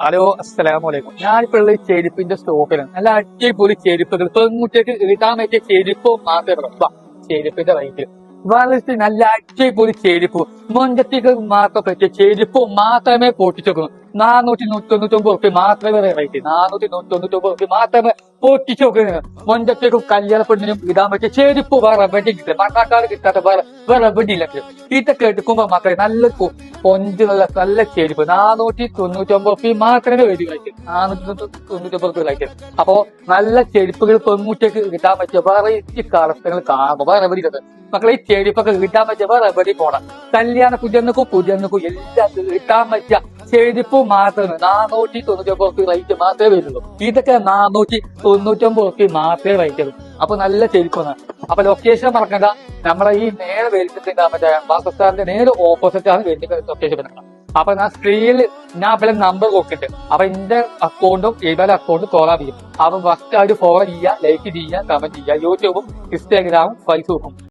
Hello, അസ്സലാമലൈക്കും. ഞാനിപ്പോ ഉള്ള ചെരുപ്പിന്റെ സ്റ്റോക്കിലാണ്. നല്ല അടിപൊളി ചെരുപ്പുകൾ പെൺകുട്ടിക്ക് ഇടാൻ പറ്റിയ ചെരുപ്പ് മാത്രമേ ചെരുപ്പിന്റെ റേറ്റ് വളരെ നല്ല അടിപൊളി ചെരുപ്പ് മൊഞ്ചത്തിക്ക് മാത്രം പറ്റിയ ചെരുപ്പ് മാത്രമേ പൊട്ടിച്ചെടുക്കൂ. 499 മാത്രമേ റേറ്റ്. 499 മാത്രമേ പൊട്ടിച്ചു നോക്കുന്നത്. മൊഞ്ചത്തേക്കും കല്യാണ പെണ്ണിനും ഇടാൻ പറ്റിയ ചെരുപ്പ് വേറെ എവിടെ കിട്ടില്ല. മണ്ണാക്കാട് കിട്ടാത്ത വേറെ എവിടെ ഇല്ല. ഇതൊക്കെ എടുക്കുമ്പോ മക്കളെ നല്ല കൊഞ്ചുള്ള നല്ല ചെരുപ്പ് 499 മാത്രമേ വരൂ. 499 റേറ്റ്. അപ്പോ നല്ല ചെരുപ്പുകൾ പെൺകുട്ടിക്ക് കിട്ടാൻ പറ്റിയ വെറൈറ്റി കളക്ഷനുകൾ കാണുമ്പോ വേറെ എവിടെ മക്കളെ ഈ ചെരുപ്പൊക്കെ കിട്ടാൻ പറ്റിയ വേറെ എവിടെ പോണം. കല്യാണ പുതിയന്നക്കും എല്ലാം കിട്ടാൻ പറ്റിയ ചെരുപ്പ് മാത്രമേ 499 റേറ്റ് മാത്രമേ വരുള്ളൂ. ഇതൊക്കെ 499 മാത്രമേ റേറ്റ് ഉള്ളൂ. അപ്പൊ നല്ല ചെരുപ്പാണ്. അപ്പൊ ലൊക്കേഷൻ മറക്കണ്ട. നമ്മളെ ഈ നേരെ വെളിച്ചത്തിന്റെ മറ്റേ വാസസ്ഥാന്റെ നേരെ ഓപ്പോസിറ്റ് ആണ് വരുന്ന ലൊക്കേഷൻ വരുന്നത്. അപ്പൊ ഞാൻ സ്ക്രീനിൽ ഞാൻ ഇവിടെ നമ്പർ കൊടുത്തിട്ടുണ്ട്. അപ്പൊ എന്റെ അക്കൗണ്ടും ഇവരുടെ അക്കൗണ്ടും ഫോളോ ചെയ്യും. അപ്പൊ ഫസ്റ്റ് ആയിട്ട് ഫോളോ ചെയ്യുക, ലൈക്ക് ചെയ്യുക, കമന്റ് ചെയ്യുക. യൂട്യൂബും ഇൻസ്റ്റാഗ്രാമും ഫേസ്ബുക്കും